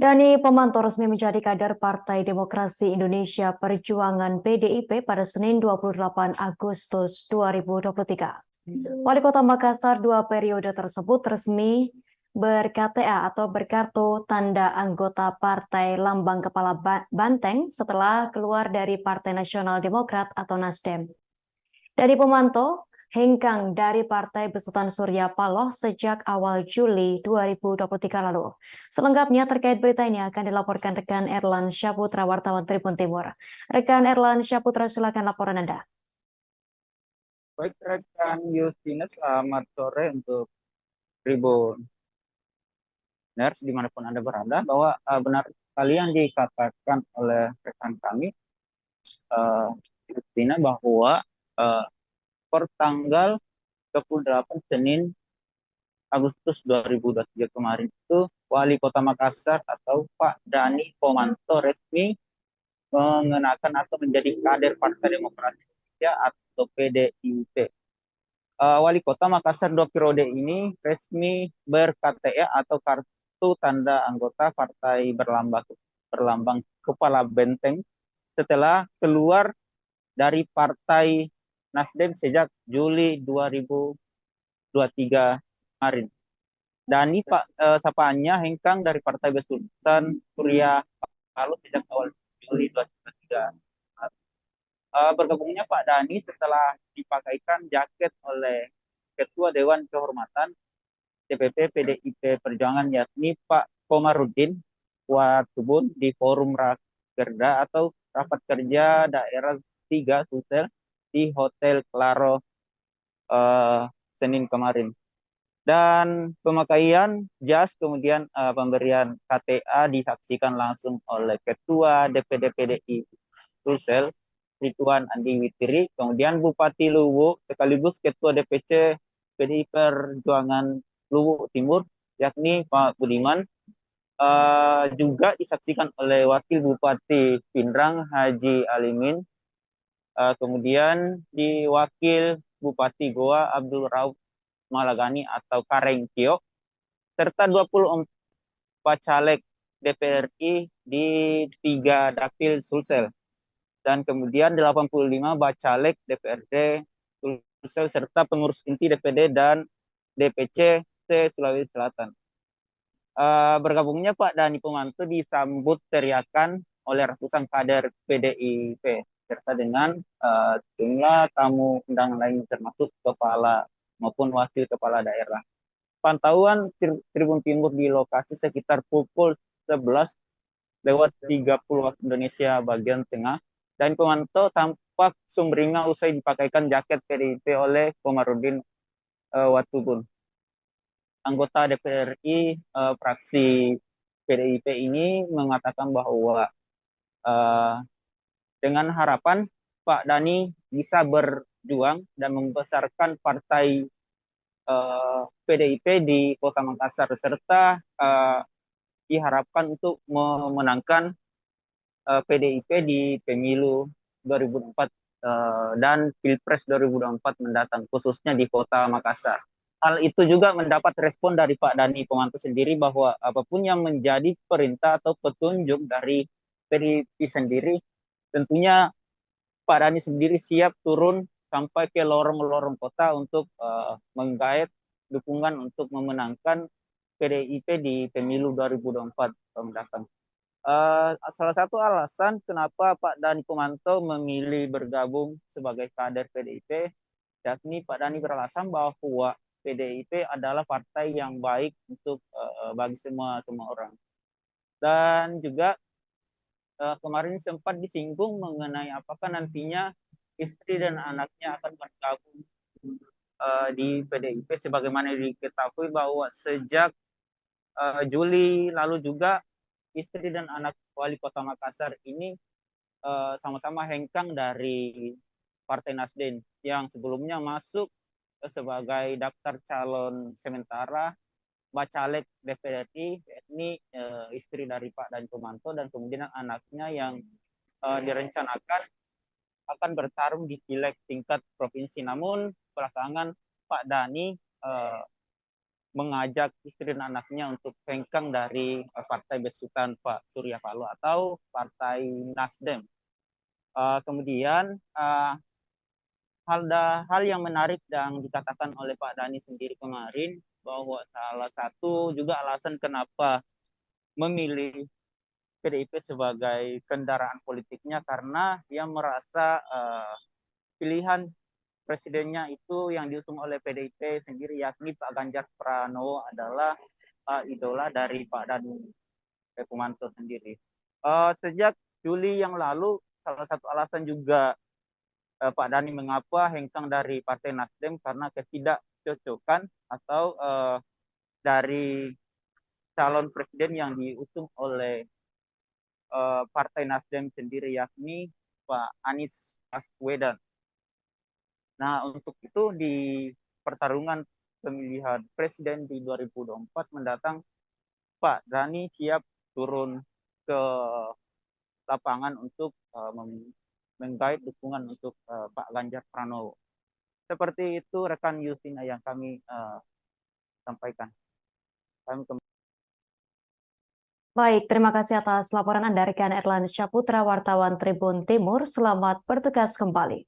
Dani Pomanto resmi menjadi kader Partai Demokrasi Indonesia Perjuangan (PDIP) pada Senin 28 Agustus 2023. Wali Kota Makassar dua periode tersebut resmi ber-KTA atau berkartu tanda anggota Partai Lambang Kepala Banteng setelah keluar dari Partai Nasional Demokrat atau Nasdem. Dani Pomanto hengkang dari Partai Besutan Surya Paloh sejak awal Juli 2023 lalu. Selengkapnya terkait berita ini akan dilaporkan rekan Erlan Syaputra, wartawan Tribun Timur. Rekan Erlan Syaputra, silakan laporan Anda. Baik, rekan Justinus, selamat sore untuk Tribun Ners dimanapun Anda berada, bahwa benar sekali yang dikatakan oleh rekan kami, Justina, bahwa per tanggal 28 Senin Agustus 2023 kemarin itu, Wali Kota Makassar atau Pak Dani Pomanto resmi mengenakan atau menjadi kader Partai Demokrasi Indonesia atau PDIP. Wali Kota Makassar dua periode ini resmi ber-KTA atau kartu tanda anggota Partai berlambang Kepala Benteng setelah keluar dari Partai Nasdem sejak Juli 2023 kemarin. Dani Pak sapaannya hengkang dari Partai Besutan Surya Paloh sejak awal Juli 2023. Bergabungnya Pak Dani setelah dipakaikan jaket oleh Ketua Dewan Kehormatan DPP PDIP Perjuangan, yakni Pak Komarudin Watubun, di Forum Rakerda atau Rapat Kerja Daerah 3 Sulsel di Hotel Claro Senin kemarin. Dan pemakaian jas kemudian pemberian KTA disaksikan langsung oleh Ketua DPD PDI Sulsel Ridwan Andi Witiri, kemudian Bupati Luwu sekaligus Ketua DPC PDI Perjuangan Luwu Timur, yakni Pak Budiman, juga disaksikan oleh Wakil Bupati Pindrang Haji Alimin, kemudian di Wakil Bupati Goa Abdul Rauf Malagani atau Kareng Kio, serta 24 caleg DPR RI di 3 dapil Sulsel, dan kemudian 85 bacalek DPRD Sulsel serta pengurus inti DPD dan DPC Sulawesi Selatan. Bergabungnya Pak Dani Pomanto disambut teriakan oleh ratusan kader PDIP serta dengan jumlah tamu undangan lain termasuk kepala maupun wakil kepala daerah. Pantauan Tribun Timur di lokasi sekitar pukul 11:30 waktu Indonesia bagian tengah, dan Pomanto tampak sumringah usai dipakaikan jaket PDIP oleh Komarudin Watubun. Anggota DPR RI fraksi PDIP ini mengatakan bahwa dengan harapan Pak Dani bisa berjuang dan membesarkan partai PDIP di Kota Makassar, serta diharapkan untuk memenangkan PDIP di pemilu 2004 dan Pilpres 2024 mendatang, khususnya di Kota Makassar. Hal itu juga mendapat respon dari Pak Dani Pomanto sendiri, bahwa apapun yang menjadi perintah atau petunjuk dari PDIP sendiri, tentunya Pak Dani sendiri siap turun sampai ke lorong-lorong kota untuk menggait dukungan untuk memenangkan PDIP di pemilu 2024 mendatang. Salah satu alasan kenapa Pak Dani Pomanto memilih bergabung sebagai kader PDIP, yakni Pak Dani beralasan bahwa PDIP adalah partai yang baik untuk bagi semua orang. Dan juga kemarin sempat disinggung mengenai apakah nantinya istri dan anaknya akan bergabung di PDIP, sebagaimana diketahui bahwa sejak Juli lalu juga istri dan anak wali kota Makassar ini sama-sama hengkang dari Partai Nasdem yang sebelumnya masuk sebagai daftar calon sementara bacalek DPR RI, ini istri dari Pak Dani Pomanto, dan kemudian anaknya yang direncanakan akan bertarung di pileg tingkat provinsi. Namun belakangan Pak Dani mengajak istri dan anaknya untuk hengkang dari partai besutan Pak Surya Paloh atau Partai Nasdem. Kemudian hal yang menarik yang dikatakan oleh Pak Dhani sendiri kemarin bahwa salah satu juga alasan kenapa memilih PDIP sebagai kendaraan politiknya karena dia merasa pilihan presidennya itu yang diusung oleh PDIP sendiri yakni Pak Ganjar Pranowo adalah idola dari Pak Dhani Kumanto sendiri. Sejak Juli yang lalu salah satu alasan juga Pak Dhani mengapa hengkang dari Partai Nasdem karena ketidakcocokan atau dari calon presiden yang diusung oleh Partai Nasdem sendiri yakni Pak Anies Baswedan. Nah, untuk itu di pertarungan pemilihan presiden di 2024 mendatang, Pak Dhani siap turun ke lapangan untuk menggait dukungan untuk Pak Ganjar Pranowo. Seperti itu rekan Yusina yang kami sampaikan. Kami Baik, terima kasih atas laporan Anda rekan Erlanda Syaputra, wartawan Tribun Timur. Selamat bertugas kembali.